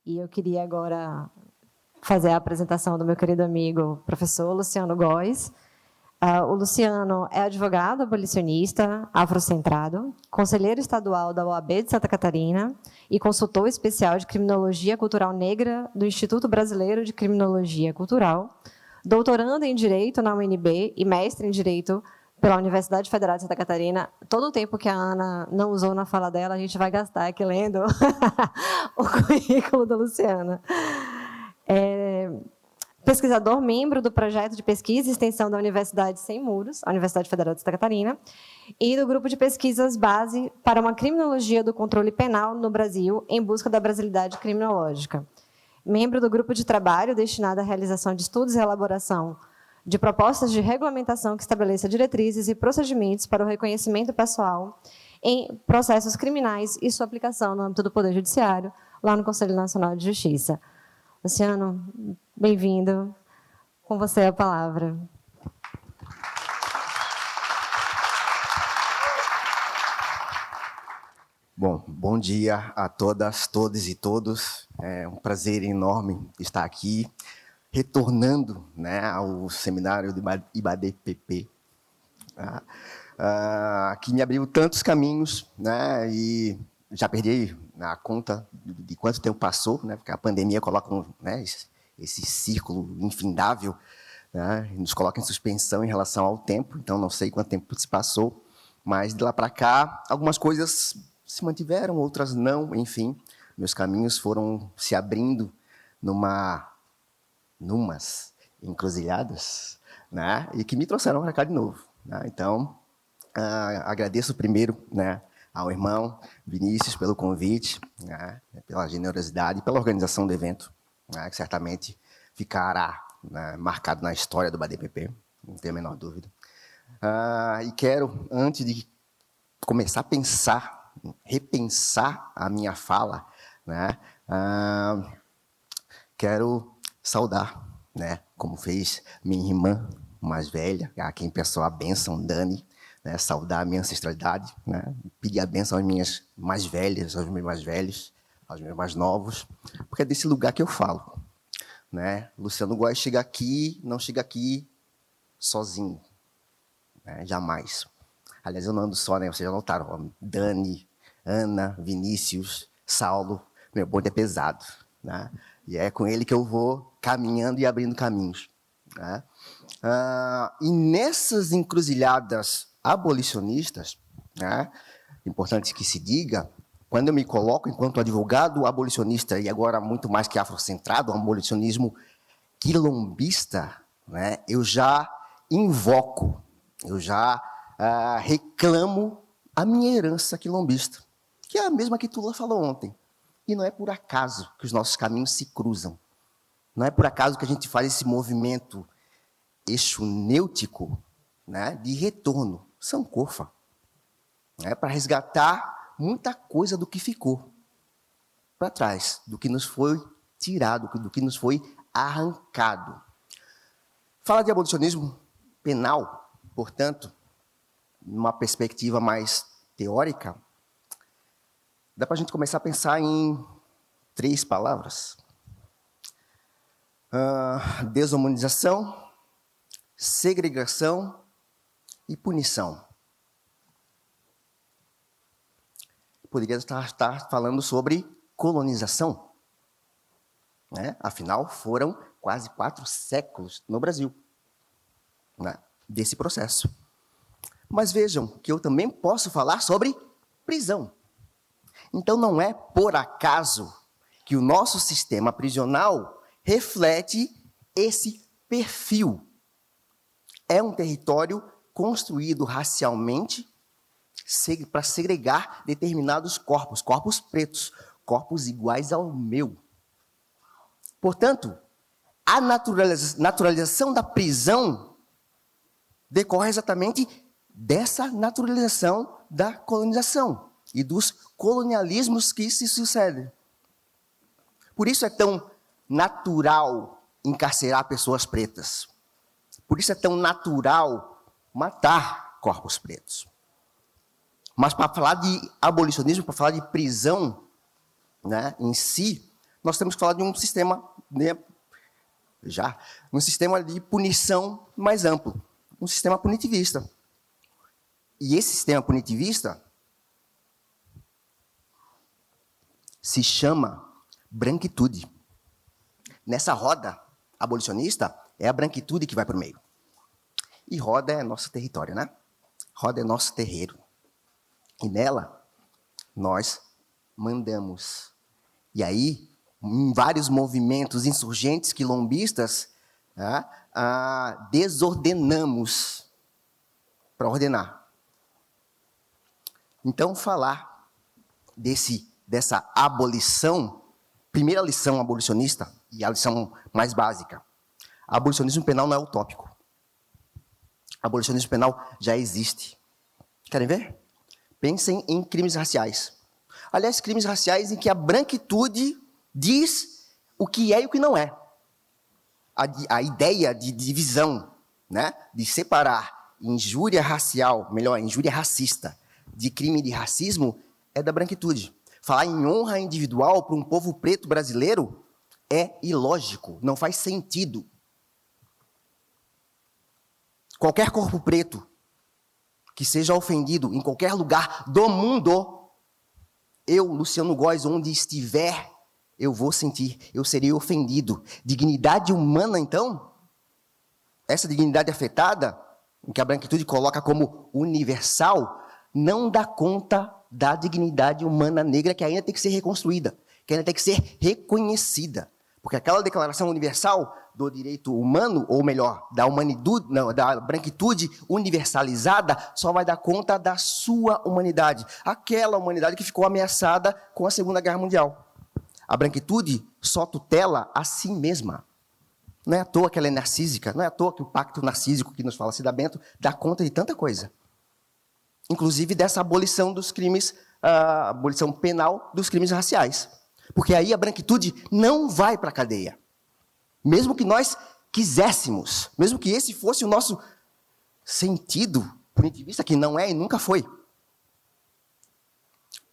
E eu queria agora fazer a apresentação do meu querido amigo, professor Luciano Góes. O Luciano é advogado abolicionista, afrocentrado, conselheiro estadual da OAB de Santa Catarina e consultor especial de Criminologia Cultural Negra do Instituto Brasileiro de Criminologia Cultural, doutorando em Direito na UNB e mestre em Direito pela Universidade Federal de Santa Catarina. Todo o tempo que a Ana não usou na fala dela, a gente vai gastar aqui lendo o currículo do Luciano. Pesquisador, membro do projeto de pesquisa e extensão da Universidade Sem Muros, a Universidade Federal de Santa Catarina, e do grupo de pesquisas base para uma criminologia do controle penal no Brasil em busca da brasilidade criminológica. Membro do grupo de trabalho destinado à realização de estudos e elaboração de propostas de regulamentação que estabeleça diretrizes e procedimentos para o reconhecimento pessoal em processos criminais e sua aplicação no âmbito do Poder Judiciário, lá no Conselho Nacional de Justiça. Luciano, bem-vindo. Com você a palavra. Bom dia a todas, todos e todos. É um prazer enorme estar aqui, retornando, né, ao seminário do IBADPP, que me abriu tantos caminhos, né, e já perdi a conta de quanto tempo passou, né, porque a pandemia coloca né, esse círculo infindável, né, nos coloca em suspensão em relação ao tempo, então não sei quanto tempo se passou, mas de lá para cá, algumas coisas se mantiveram, outras não, enfim, meus caminhos foram se abrindo numas encruzilhadas, né, e que me trouxeram para cá de novo. Né, então, agradeço primeiro, né, ao irmão Vinícius pelo convite, né, pela generosidade e pela organização do evento, né, que certamente ficará, né, marcado na história do BADPP, não tenho a menor dúvida. E quero, antes de começar a repensar a minha fala, né, quero saudar, né, como fez minha irmã mais velha, a quem peço a bênção, Dani, né, saudar a minha ancestralidade, né, pedir a bênção às minhas mais velhas, aos meus mais velhos, aos meus mais novos, porque é desse lugar que eu falo. Né? Luciano Góes não chega aqui sozinho, né, jamais. Aliás, eu não ando só, né, vocês já notaram, Dani, Ana, Vinícius, Saulo, meu bonde é pesado. Né? E é com ele que eu vou caminhando e abrindo caminhos. Né? E nessas encruzilhadas abolicionistas, né, importante que se diga, quando eu me coloco enquanto advogado abolicionista, e agora muito mais que afrocentrado, um abolicionismo quilombista, né, eu já invoco, eu já reclamo a minha herança quilombista, que é a mesma que Tula falou ontem. E não é por acaso que os nossos caminhos se cruzam. Não é por acaso que a gente faz esse movimento exunêutico, né, de retorno, Sankofa, né, para resgatar muita coisa do que ficou para trás, do que nos foi tirado, do que nos foi arrancado. Fala de abolicionismo penal, portanto, numa perspectiva mais teórica, dá para a gente começar a pensar em 3 palavras. Desumanização, segregação e punição. Poderia estar falando sobre colonização. Né? Afinal, foram quase 4 séculos no Brasil, né, desse processo. Mas vejam que eu também posso falar sobre prisão. Então, não é por acaso que o nosso sistema prisional reflete esse perfil. É um território construído racialmente para segregar determinados corpos pretos, corpos iguais ao meu. Portanto, a naturalização da prisão decorre exatamente dessa naturalização da colonização e dos colonialismos que se sucedem. Por isso é tão natural encarcerar pessoas pretas. Por isso é tão natural matar corpos pretos. Mas para falar de abolicionismo, para falar de prisão, né, em si, nós temos que falar de um sistema, né, um sistema de punição mais amplo, um sistema punitivista. E esse sistema punitivista se chama branquitude. Nessa roda abolicionista, é a branquitude que vai para o meio. E roda é nosso território, né? Roda é nosso terreiro. E nela, nós mandamos. E aí, em vários movimentos insurgentes quilombistas, desordenamos para ordenar. Então, falar dessa abolição, primeira lição abolicionista, e a lição mais básica, abolicionismo penal não é utópico. Abolicionismo penal já existe. Querem ver? Pensem em crimes raciais. Aliás, crimes raciais em que a branquitude diz o que é e o que não é. A ideia de divisão, né, de separar injúria racial, melhor, injúria racista, de crime de racismo, é da branquitude. Falar em honra individual para um povo preto brasileiro é ilógico, não faz sentido. Qualquer corpo preto que seja ofendido em qualquer lugar do mundo, eu, Luciano Góes, onde estiver, eu vou sentir, eu serei ofendido. Dignidade humana, então, essa dignidade afetada, que a branquitude coloca como universal, não dá conta da dignidade humana negra que ainda tem que ser reconstruída, que ainda tem que ser reconhecida. Porque aquela declaração universal do direito humano, ou melhor, da humanidade, não, da branquitude universalizada, só vai dar conta da sua humanidade. Aquela humanidade que ficou ameaçada com a Segunda Guerra Mundial. A branquitude só tutela a si mesma. Não é à toa que ela é narcísica, não é à toa que o pacto narcísico que nos fala Cida Bento dá conta de tanta coisa. Inclusive dessa abolição dos crimes, a abolição penal dos crimes raciais. Porque aí a branquitude não vai para a cadeia. Mesmo que nós quiséssemos, mesmo que esse fosse o nosso sentido punitivista, que não é e nunca foi.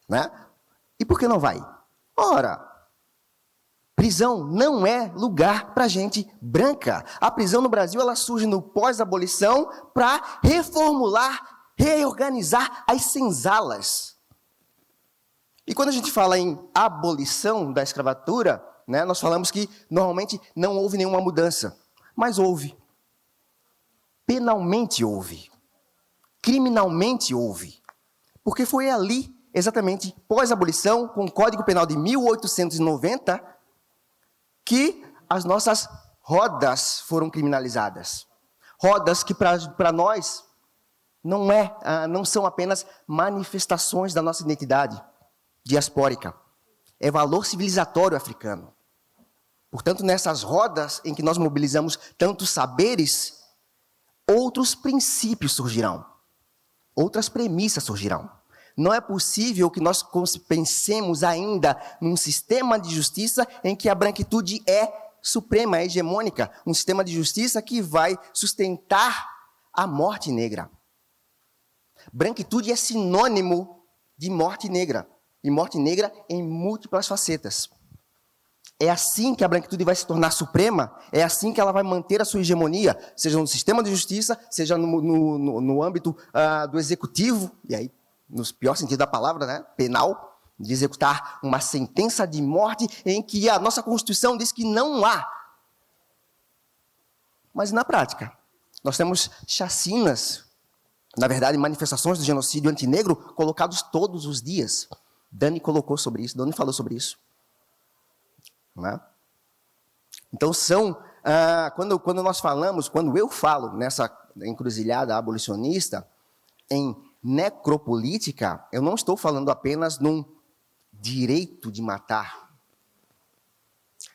Né? E por que não vai? Ora, prisão não é lugar para gente branca. A prisão no Brasil ela surge no pós-abolição para reformular, reorganizar as senzalas. E quando a gente fala em abolição da escravatura, né, nós falamos que normalmente não houve nenhuma mudança. Mas houve. Penalmente houve. Criminalmente houve. Porque foi ali, exatamente, pós-abolição, com o Código Penal de 1890, que as nossas rodas foram criminalizadas. Rodas que para nós não são apenas manifestações da nossa identidade diaspórica. É valor civilizatório africano. Portanto, nessas rodas em que nós mobilizamos tantos saberes, outros princípios surgirão. Outras premissas surgirão. Não é possível que nós pensemos ainda num sistema de justiça em que a branquitude é suprema, é hegemônica. Um sistema de justiça que vai sustentar a morte negra. Branquitude é sinônimo de morte negra. E morte negra em múltiplas facetas. É assim que a branquitude vai se tornar suprema, é assim que ela vai manter a sua hegemonia, seja no sistema de justiça, seja no âmbito do executivo, e aí, no pior sentido da palavra, né, penal, de executar uma sentença de morte em que a nossa Constituição diz que não há. Mas na prática, nós temos chacinas, na verdade, manifestações do genocídio antinegro colocados todos os dias. Dani colocou sobre isso, Dani falou sobre isso. Né? Então, quando nós falamos, quando eu falo nessa encruzilhada abolicionista, em necropolítica, eu não estou falando apenas num direito de matar.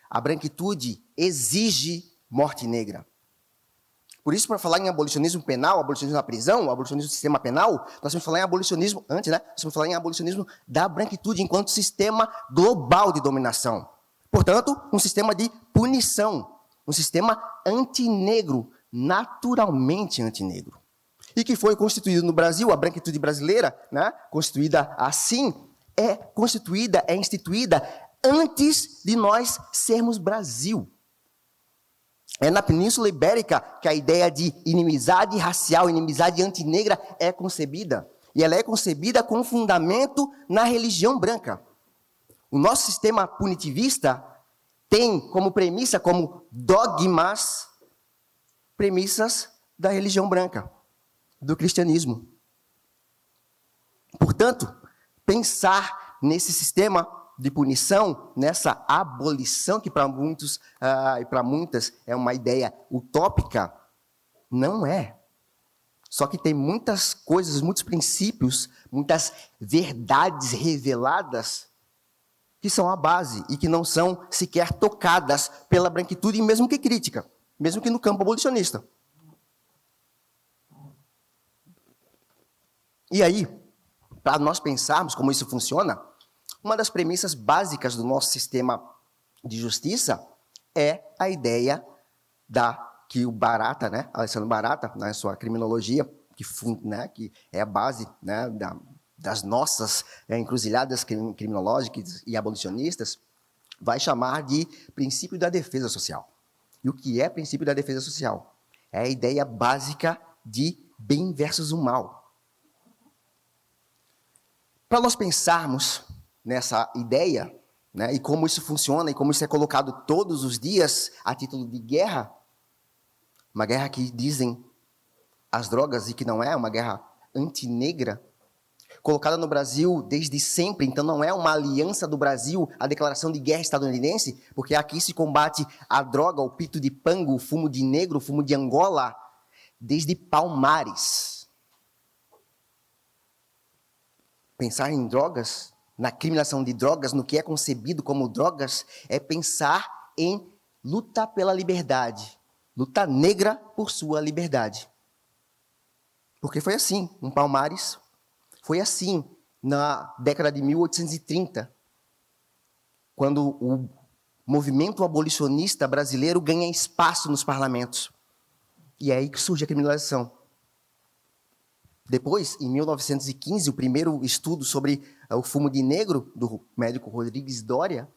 A branquitude exige morte negra. Por isso, para falar em abolicionismo penal, abolicionismo da prisão, abolicionismo do sistema penal, nós temos que falar em abolicionismo, antes, né? Nós temos que falar em abolicionismo da branquitude enquanto sistema global de dominação. Portanto, um sistema de punição, um sistema antinegro, naturalmente antinegro. E que foi constituído no Brasil, a branquitude brasileira, né? Constituída assim, é instituída antes de nós sermos Brasil. É na Península Ibérica que a ideia de inimizade racial, inimizade antinegra é concebida. E ela é concebida com fundamento na religião branca. O nosso sistema punitivista tem como premissa, como dogmas, premissas da religião branca, do cristianismo. Portanto, pensar nesse sistema de punição, nessa abolição, que para muitos e para muitas é uma ideia utópica, não é. Só que tem muitas coisas, muitos princípios, muitas verdades reveladas que são a base e que não são sequer tocadas pela branquitude, mesmo que crítica, mesmo que no campo abolicionista. E aí, para nós pensarmos como isso funciona, uma das premissas básicas do nosso sistema de justiça é a ideia que o Barata, Alessandro Barata, na sua criminologia, que é a base das nossas encruzilhadas criminológicas e abolicionistas, vai chamar de princípio da defesa social. E o que é princípio da defesa social? É a ideia básica de bem versus o mal. Para nós pensarmos nessa ideia, e como isso funciona, e como isso é colocado todos os dias a título de guerra, uma guerra que dizem as drogas e que não é, uma guerra antinegra, colocada no Brasil desde sempre, então não é uma aliança do Brasil, a declaração de guerra estadunidense, porque aqui se combate a droga, o pito de pango, o fumo de negro, o fumo de Angola, desde Palmares. Pensar em drogas, na criminalização de drogas, no que é concebido como drogas, é pensar em luta pela liberdade, luta negra por sua liberdade. Porque foi assim em Palmares, foi assim na década de 1830, quando o movimento abolicionista brasileiro ganha espaço nos parlamentos. E é aí que surge a criminalização. Depois, em 1915, o primeiro estudo sobre o fumo de negro, do médico Rodrigues Doria,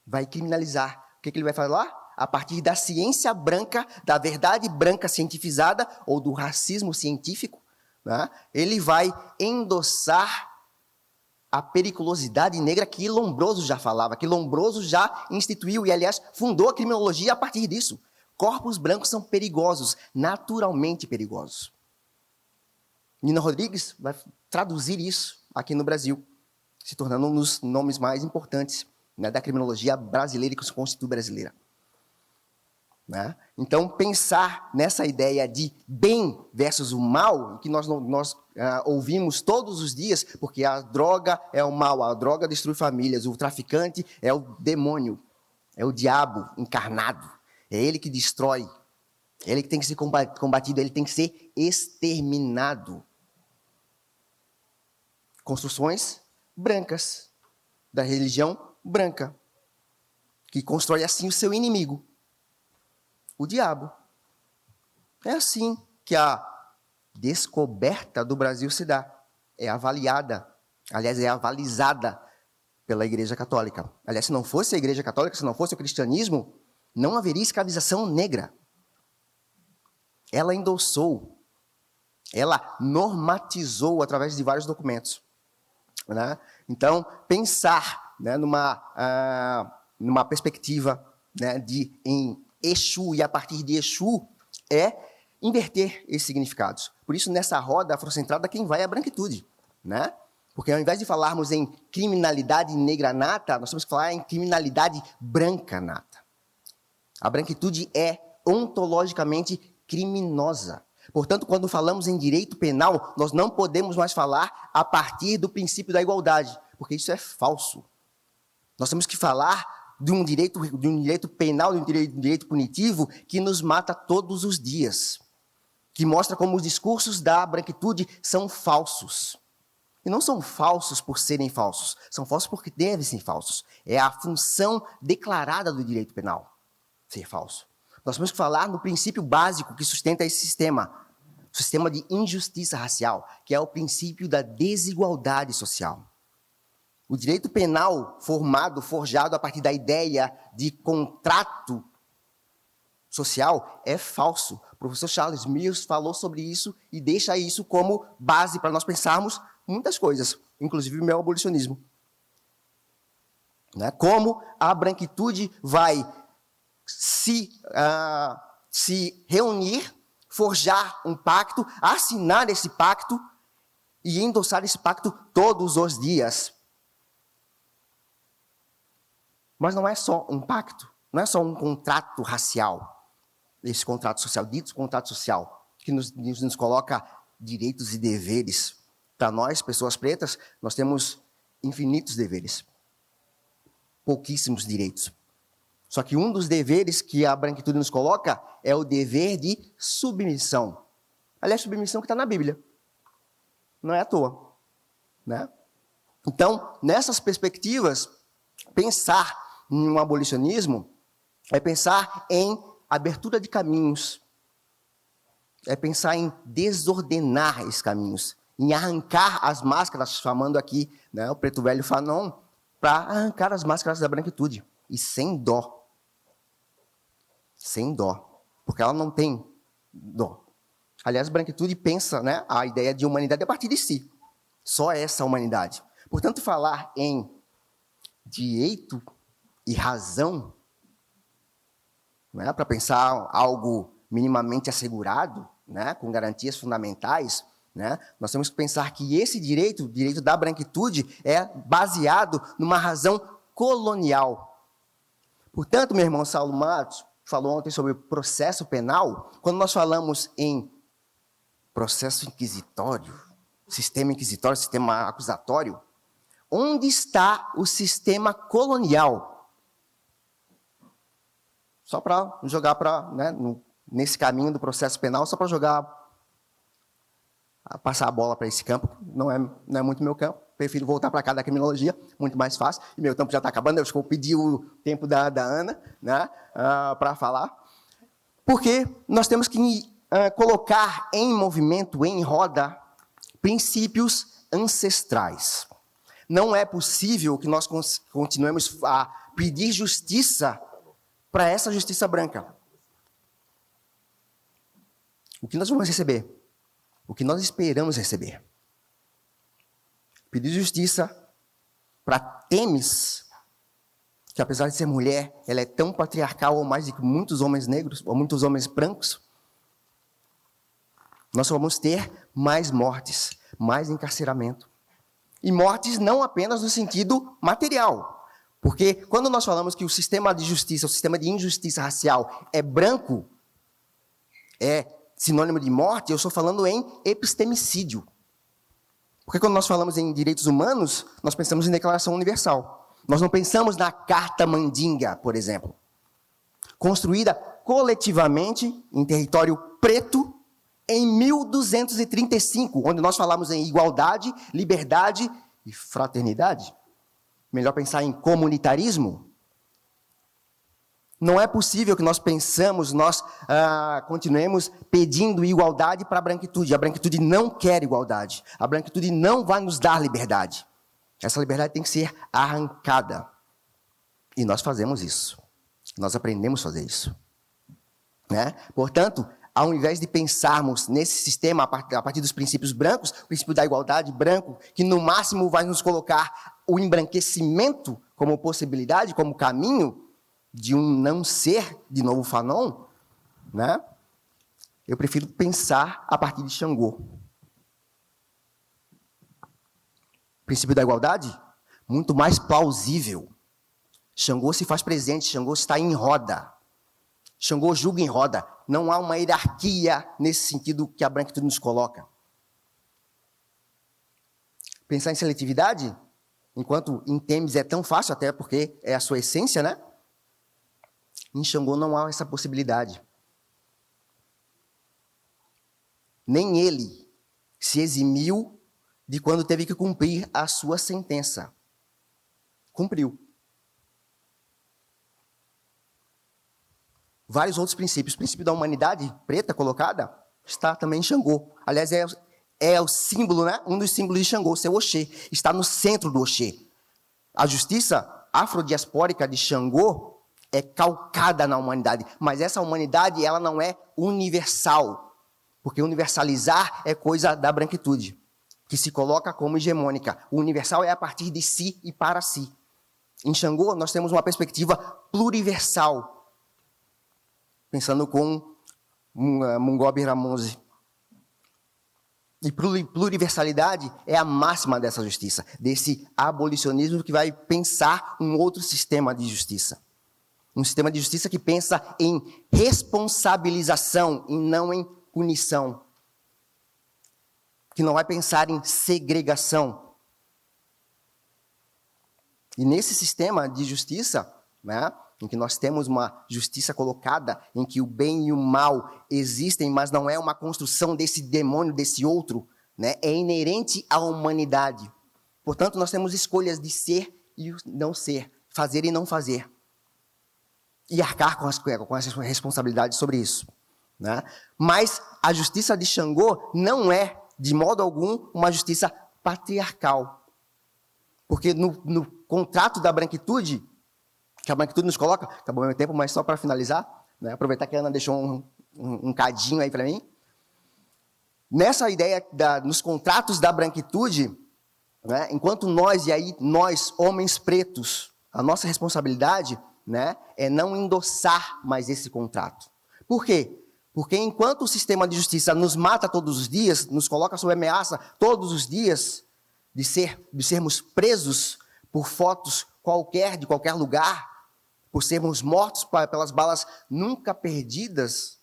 vai criminalizar. O que ele vai falar? A partir da ciência branca, da verdade branca cientificada, ou do racismo científico, ele vai endossar a periculosidade negra que Lombroso já falava, que Lombroso já instituiu e, aliás, fundou a criminologia a partir disso. Corpos brancos são perigosos, naturalmente perigosos. Nina Rodrigues vai traduzir isso aqui no Brasil, se tornando um dos nomes mais importantes da criminologia brasileira e que se constitui brasileira. Então, pensar nessa ideia de bem versus o mal, que nós ouvimos todos os dias, porque a droga é o mal, a droga destrói famílias, o traficante é o demônio, é o diabo encarnado, é ele que destrói, é ele que tem que ser combatido, ele tem que ser exterminado. Construções brancas, da religião branca, que constrói assim o seu inimigo, o diabo. É assim que a descoberta do Brasil se dá. É avaliada, aliás, é avalizada pela Igreja Católica. Aliás, se não fosse a Igreja Católica, se não fosse o cristianismo, não haveria escravização negra. Ela endossou, ela normatizou através de vários documentos. Então, pensar numa perspectiva em Exu e a partir de Exu é inverter esses significados. Por isso, nessa roda afrocentrada, quem vai é a branquitude. Porque ao invés de falarmos em criminalidade negra nata, nós temos que falar em criminalidade branca nata. A branquitude é ontologicamente criminosa. Portanto, quando falamos em direito penal, nós não podemos mais falar a partir do princípio da igualdade, porque isso é falso. Nós temos que falar de um direito penal, de um direito punitivo que nos mata todos os dias, que mostra como os discursos da branquitude são falsos. E não são falsos por serem falsos, são falsos porque devem ser falsos. É a função declarada do direito penal ser falso. Nós temos que falar no princípio básico que sustenta esse sistema, o sistema de injustiça racial, que é o princípio da desigualdade social. O direito penal forjado a partir da ideia de contrato social é falso. O professor Charles Mills falou sobre isso e deixa isso como base para nós pensarmos muitas coisas, inclusive o meu abolicionismo. Né? Como a branquitude vai se reunir, forjar um pacto, assinar esse pacto e endossar esse pacto todos os dias. Mas não é só um pacto, não é só um contrato racial, esse contrato social, dito contrato social, que nos coloca direitos e deveres. Para nós, pessoas pretas, nós temos infinitos deveres, pouquíssimos direitos. Só que um dos deveres que a branquitude nos coloca é o dever de submissão. Aliás, submissão que está na Bíblia. Não é à toa. Né? Então, nessas perspectivas, pensar em um abolicionismo é pensar em abertura de caminhos, é pensar em desordenar esses caminhos, em arrancar as máscaras, chamando aqui, né, o preto velho Fanon, para arrancar as máscaras da branquitude, e sem dó. Sem dó, porque ela não tem dó. Aliás, a branquitude pensa, né, a ideia de humanidade a partir de si, só essa humanidade. Portanto, falar em direito e razão, né, para pensar algo minimamente assegurado, né, com garantias fundamentais, né, nós temos que pensar que esse direito, o direito da branquitude, é baseado numa razão colonial. Portanto, meu irmão Saulo Matos falou ontem sobre o processo penal. Quando nós falamos em processo inquisitório, sistema acusatório, onde está o sistema colonial? Só para jogar nesse caminho do processo penal, só para passar a bola para esse campo, não é muito meu campo, prefiro voltar para cá da criminologia, muito mais fácil, e meu tempo já está acabando, eu acho que eu pedi o tempo da Ana, né, para falar, porque nós temos que colocar em movimento, em roda, princípios ancestrais. Não é possível que nós continuemos a pedir justiça para essa justiça branca. O que nós vamos receber? O que nós esperamos receber? Pedir justiça para Temis, que apesar de ser mulher, ela é tão patriarcal ou mais do que muitos homens negros, ou muitos homens brancos. Nós só vamos ter mais mortes, mais encarceramento. E mortes não apenas no sentido material. Porque quando nós falamos que o sistema de justiça, o sistema de injustiça racial é branco, é sinônimo de morte, eu estou falando em epistemicídio. Porque quando nós falamos em direitos humanos, nós pensamos em Declaração Universal. Nós não pensamos na Carta Mandinga, por exemplo. Construída coletivamente em território preto em 1235, onde nós falamos em igualdade, liberdade e fraternidade. Melhor pensar em comunitarismo. Não é possível que nós continuemos pedindo igualdade para a branquitude. A branquitude não quer igualdade. A branquitude não vai nos dar liberdade. Essa liberdade tem que ser arrancada. E nós fazemos isso. Nós aprendemos a fazer isso. Né? Portanto, ao invés de pensarmos nesse sistema a partir dos princípios brancos, o princípio da igualdade branco, que no máximo vai nos colocar o embranquecimento como possibilidade, como caminho de um não ser, de novo Fanon, né? Eu prefiro pensar a partir de Xangô. Princípio da igualdade? Muito mais plausível. Xangô se faz presente, Xangô está em roda. Xangô julga em roda. Não há uma hierarquia nesse sentido que a branquitude nos coloca. Pensar em seletividade, enquanto em Temis é tão fácil, até porque é a sua essência, né? Em Xangô não há essa possibilidade. Nem ele se eximiu de quando teve que cumprir a sua sentença. Cumpriu. Vários outros princípios. O princípio da humanidade preta colocada está também em Xangô. Aliás, é o símbolo, né? Um dos símbolos de Xangô, seu Oxê. Está no centro do Oxê. A justiça afrodiaspórica de Xangô é calcada na humanidade, mas essa humanidade ela não é universal, porque universalizar é coisa da branquitude, que se coloca como hegemônica. O universal é a partir de si e para si. Em Xangô, nós temos uma perspectiva pluriversal, pensando com Mungobe Ramonzi. E pluriversalidade é a máxima dessa justiça, desse abolicionismo que vai pensar um outro sistema de justiça. Um sistema de justiça que pensa em responsabilização e não em punição. Que não vai pensar em segregação. E nesse sistema de justiça, né, em que nós temos uma justiça colocada, em que o bem e o mal existem, mas não é uma construção desse demônio, desse outro, né, é inerente à humanidade. Portanto, nós temos escolhas de ser e não ser, fazer e não fazer. E arcar com as responsabilidades sobre isso. Né? Mas a justiça de Xangô não é, de modo algum, uma justiça patriarcal. Porque no contrato da branquitude, que a branquitude nos coloca, acabou meu tempo, mas só para finalizar, né, aproveitar que a Ana deixou um cadinho aí para mim. Nessa ideia, nos contratos da branquitude, né, enquanto nós, homens pretos, a nossa responsabilidade, né, é não endossar mais esse contrato. Por quê? Porque enquanto o sistema de justiça nos mata todos os dias, nos coloca sob ameaça todos os dias de sermos presos por fotos de qualquer lugar, por sermos mortos pelas balas nunca perdidas,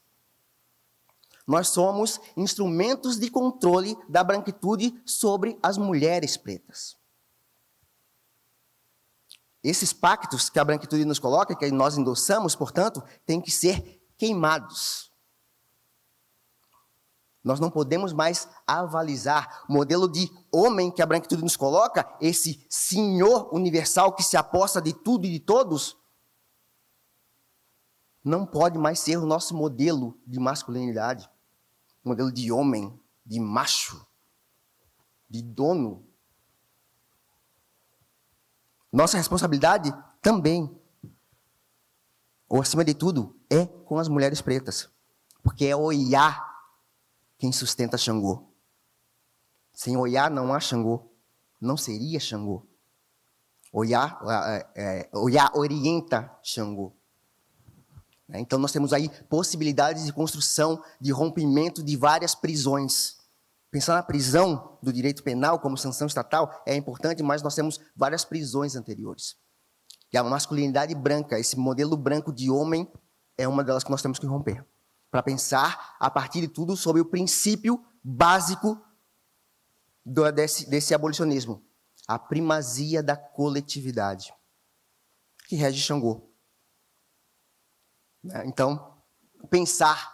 nós somos instrumentos de controle da branquitude sobre as mulheres pretas. Esses pactos que a branquitude nos coloca, que nós endossamos, portanto, têm que ser queimados. Nós não podemos mais avalizar o modelo de homem que a branquitude nos coloca, esse senhor universal que se aposta de tudo e de todos, não pode mais ser o nosso modelo de masculinidade, modelo de homem, de macho, de dono. Nossa responsabilidade também, ou acima de tudo, é com as mulheres pretas, porque é Oiá quem sustenta Xangô. Sem Oiá não há Xangô, não seria Xangô. Oiá orienta Xangô. Então nós temos aí possibilidades de construção, de rompimento de várias prisões. Pensar na prisão do direito penal como sanção estatal é importante, mas nós temos várias prisões anteriores. E a masculinidade branca, esse modelo branco de homem, é uma delas que nós temos que romper. Para pensar, a partir de tudo, sobre o princípio básico desse abolicionismo. A primazia da coletividade, que rege Xangô. Então, pensar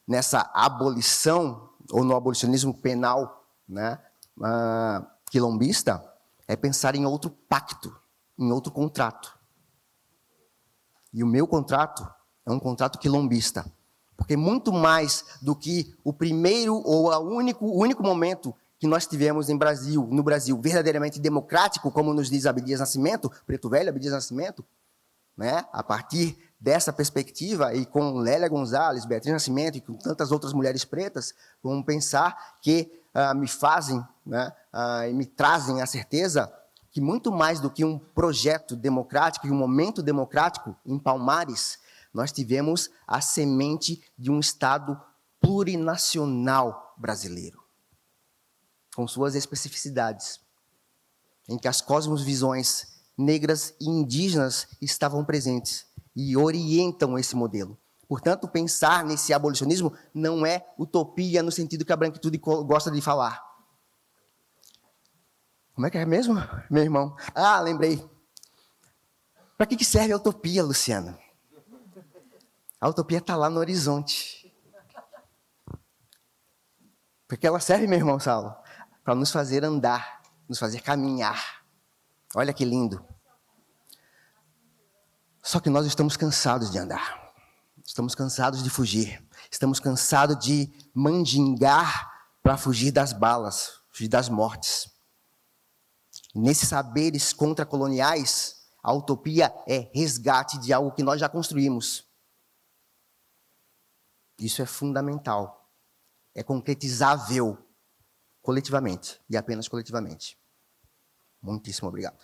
nessa abolição, ou no abolicionismo penal, né, quilombista, é pensar em outro pacto, em outro contrato. E o meu contrato é um contrato quilombista. Porque muito mais do que o primeiro ou o único momento que nós tivemos no Brasil, verdadeiramente democrático, como nos diz Abdias Nascimento, Preto Velho, Abdias Nascimento, né, a partir dessa perspectiva, e com Lélia Gonzalez, Beatriz Nascimento e com tantas outras mulheres pretas, vamos pensar que me fazem, né, e me trazem a certeza que muito mais do que um projeto democrático e um momento democrático em Palmares, nós tivemos a semente de um Estado plurinacional brasileiro, com suas especificidades, em que as cosmovisões negras e indígenas estavam presentes e orientam esse modelo. Portanto, pensar nesse abolicionismo não é utopia no sentido que a branquitude gosta de falar. Como é que é mesmo, meu irmão? Ah, lembrei. Para que serve a utopia, Luciana? A utopia está lá no horizonte. Porque ela serve, meu irmão Saulo, para nos fazer andar, nos fazer caminhar. Olha que lindo. Só que nós estamos cansados de andar. Estamos cansados de fugir. Estamos cansados de mandingar para fugir das balas, fugir das mortes. Nesses saberes contracoloniais, a utopia é resgate de algo que nós já construímos. Isso é fundamental. É concretizável coletivamente e apenas coletivamente. Muitíssimo obrigado.